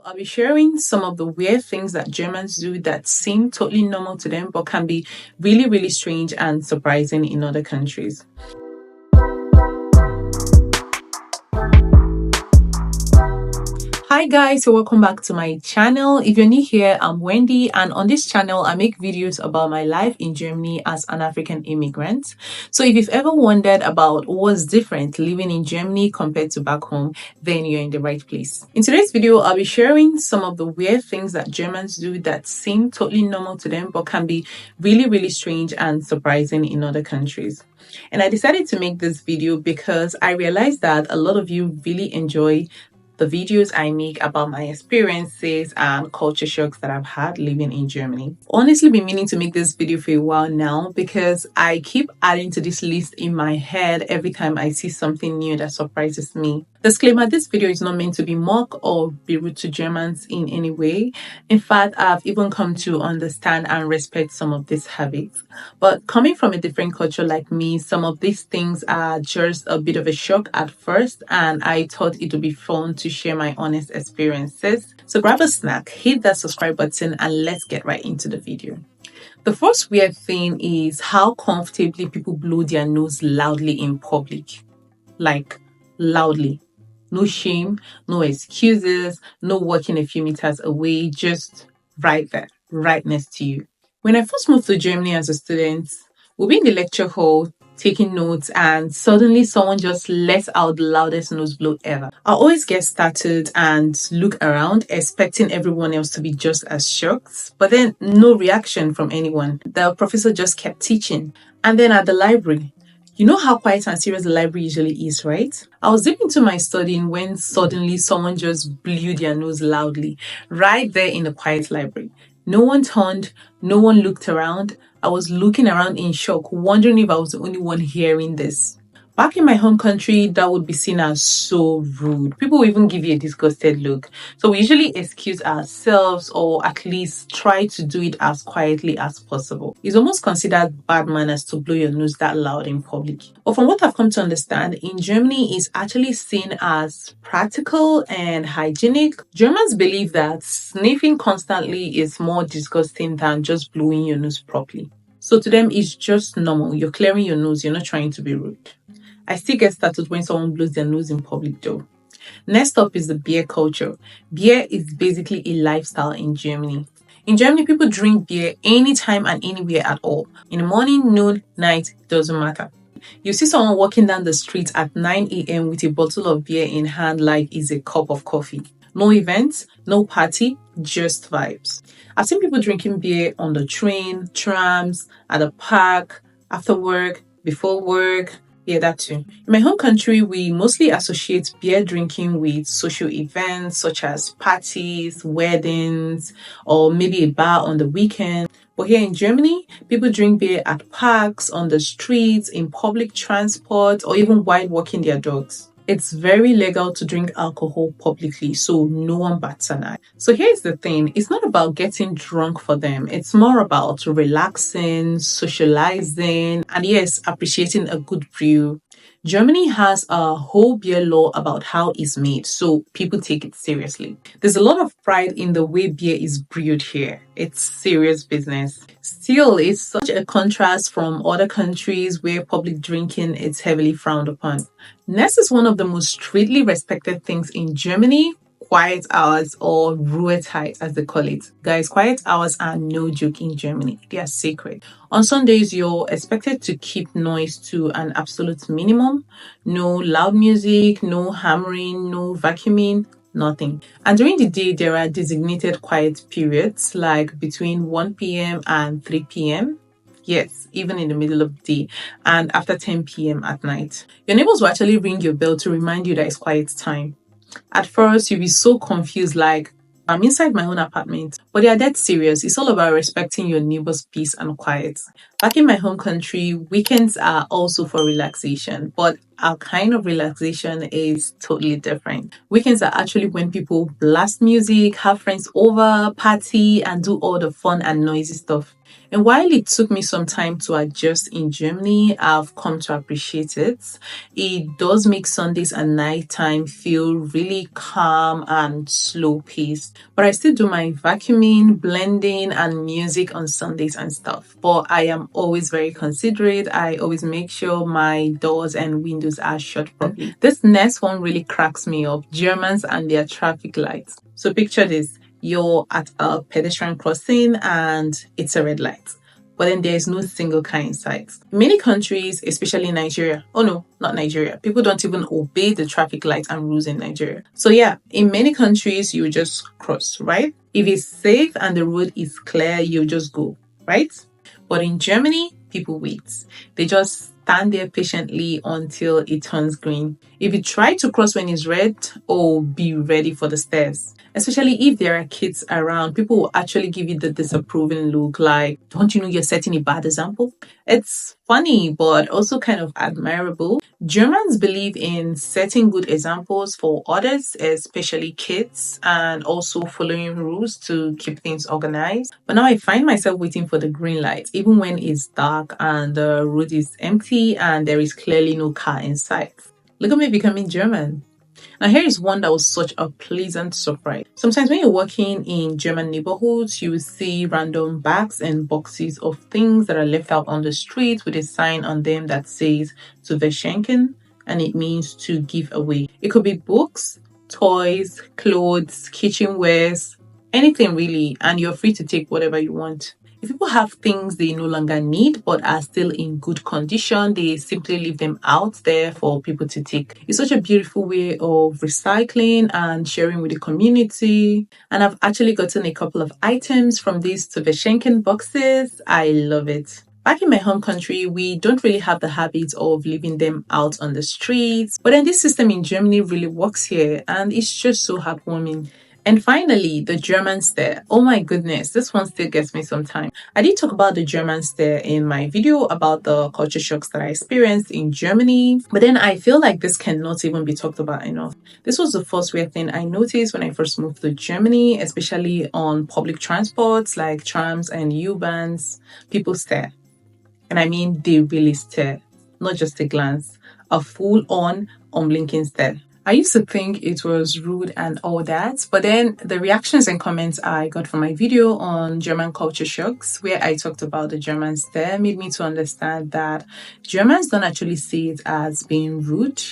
I'll be sharing some of the weird things that Germans do that seem totally normal to them but can be really, really strange and surprising in other countries. Hi guys, so welcome back to my channel. If you're new here, I'm Wendy, and on this channel I make videos about my life in Germany as an African immigrant. So if you've ever wondered about what's different living in Germany compared to back home, then you're in the right place. In today's video, I'll be sharing some of the weird things that Germans do that seem totally normal to them but can be really, really strange and surprising in other countries. And I decided to make this video because I realized that a lot of you really enjoy the videos I make about my experiences and culture shocks that I've had living in Germany. Honestly, been meaning to make this video for a while now because I keep adding to this list in my head every time I see something new that surprises me. Disclaimer, this video is not meant to be mock or be rude to Germans in any way. In fact, I've even come to understand and respect some of these habits. But coming from a different culture like me, some of these things are just a bit of a shock at first, and I thought it would be fun to share my honest experiences. So grab a snack, hit that subscribe button, and let's get right into the video. The first weird thing is how comfortably people blow their nose loudly in public. Like, loudly. No shame, no excuses, no walking a few meters away, just right there, right next to you. When I first moved to Germany as a student, we'll be in the lecture hall taking notes, and suddenly someone just lets out the loudest nose blow ever. I always get started and look around, expecting everyone else to be just as shocked, but then no reaction from anyone. The professor just kept teaching. And then at the library, you know how quiet and serious the library usually is, right? I was deep into my studying when suddenly someone just blew their nose loudly, right there in the quiet library. No one turned, no one looked around. I was looking around in shock, wondering if I was the only one hearing this. Back in my home country, that would be seen as so rude. People will even give you a disgusted look. So we usually excuse ourselves, or at least try to do it as quietly as possible. It's almost considered bad manners to blow your nose that loud in public. But from what I've come to understand, in Germany, it's actually seen as practical and hygienic. Germans believe that sniffing constantly is more disgusting than just blowing your nose properly. So to them, it's just normal. You're clearing your nose, you're not trying to be rude. I still get started when someone blows their nose in public though. Next up is the beer culture. Beer is basically a lifestyle in Germany. In Germany, people drink beer anytime and anywhere at all. In the morning, noon, night, doesn't matter. You see someone walking down the street at 9 a.m. with a bottle of beer in hand like it's a cup of coffee. No events, no party, just vibes. I've seen people drinking beer on the train, trams, at the park, after work, before work. Yeah, that too. In my home country, we mostly associate beer drinking with social events such as parties, weddings, or maybe a bar on the weekend. But here in Germany, people drink beer at parks, on the streets, in public transport, or even while walking their dogs. It's very legal to drink alcohol publicly, so no one bats an eye. So here's the thing, it's not about getting drunk for them. It's more about relaxing, socializing, and yes, appreciating a good brew. Germany has a whole beer law about how it's made, so people take it seriously. There's a lot of pride in the way beer is brewed here. It's serious business. Still, it's such a contrast from other countries where public drinking is heavily frowned upon. Next is one of the most strictly respected things in Germany: quiet hours, or Ruhezeiten as they call it. Guys, quiet hours are no joke in Germany. They are sacred. On Sundays, you're expected to keep noise to an absolute minimum. No loud music, no hammering, no vacuuming, nothing. And during the day, there are designated quiet periods like between 1 p.m. and 3 p.m. Yes, even in the middle of the day, and after 10 p.m. at night. Your neighbors will actually ring your bell to remind you that it's quiet time. At first, you'll be so confused, like, I'm inside my own apartment. But they are dead serious. It's all about respecting your neighbor's peace and quiet. Back in my home country, weekends are also for relaxation, but our kind of relaxation is totally different. Weekends are actually when people blast music, have friends over, party, and do all the fun and noisy stuff. And while it took me some time to adjust in Germany, I've come to appreciate it. It does make Sundays and nighttime feel really calm and slow paced. But I still do my vacuuming, blending, and music on Sundays and stuff. But I am always very considerate. I always make sure my doors and windows are shut properly. This next one really cracks me up. Germans and their traffic lights. So picture this. You're at a pedestrian crossing and it's a red light. But then there is no single car in sight. In many countries, especially Nigeria, oh no, not Nigeria, people don't even obey the traffic lights and rules in Nigeria. So yeah, in many countries, you just cross, right? If it's safe and the road is clear, you just go, right? But in Germany, people wait. They just stand there patiently until it turns green. If you try to cross when it's red, oh, be ready for the stares. Especially if there are kids around, people will actually give you the disapproving look like, don't you know you're setting a bad example? It's funny, but also kind of admirable. Germans believe in setting good examples for others, especially kids, and also following rules to keep things organized. But now I find myself waiting for the green light, even when it's dark and the road is empty and there is clearly no car in sight. Look at me becoming German. Now, here is one that was such a pleasant surprise. Sometimes when you're walking in German neighborhoods, you will see random bags and boxes of things that are left out on the street with a sign on them that says to Verschenken, and it means to give away. It could be books, toys, clothes, kitchenwares, anything really, and you're free to take whatever you want. If people have things they no longer need but are still in good condition, they simply leave them out there for people to take. It's such a beautiful way of recycling and sharing with the community. And I've actually gotten a couple of items from these to Verschenken boxes. I love it. Back in my home country, we don't really have the habit of leaving them out on the streets. But then this system in Germany really works here, and it's just so heartwarming. And finally, the German stare. Oh my goodness, this one still gets me sometimes. I did talk about the German stare in my video about the culture shocks that I experienced in Germany, but then I feel like this cannot even be talked about enough. This was the first weird thing I noticed when I first moved to Germany, especially on public transports like trams and U-Bahns. People stare. And I mean, they really stare, not just a glance, a full-on, unblinking stare. I used to think it was rude and all that, but then the reactions and comments I got from my video on German culture shocks, where I talked about the German stare, made me to understand that Germans don't actually see it as being rude.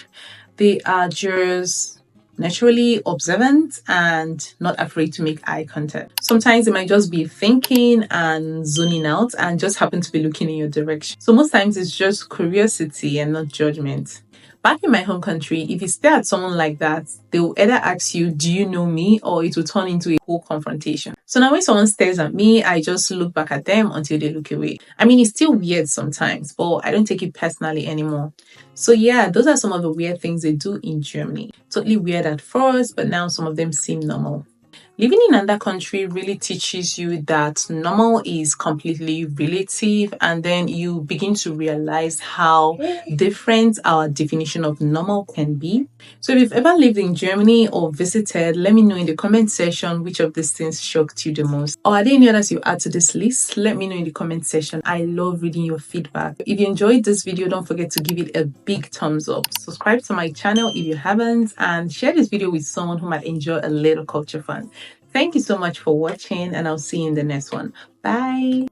They are just naturally observant and not afraid to make eye contact. Sometimes they might just be thinking and zoning out and just happen to be looking in your direction. So most times it's just curiosity and not judgment. Back in my home country, if you stare at someone like that, they will either ask you, do you know me? Or it will turn into a whole confrontation. So now when someone stares at me, I just look back at them until they look away. I mean, it's still weird sometimes, but I don't take it personally anymore. So yeah, those are some of the weird things they do in Germany. Totally weird at first, but now some of them seem normal. Living in another country really teaches you that normal is completely relative, and then you begin to realize how different our definition of normal can be. So if you've ever lived in Germany or visited, let me know in the comment section which of these things shocked you the most. Or are there any others you add to this list? Let me know in the comment section. I love reading your feedback. If you enjoyed this video, don't forget to give it a big thumbs up. Subscribe to my channel if you haven't, and share this video with someone who might enjoy a little culture fun. Thank you so much for watching, and I'll see you in the next one. Bye.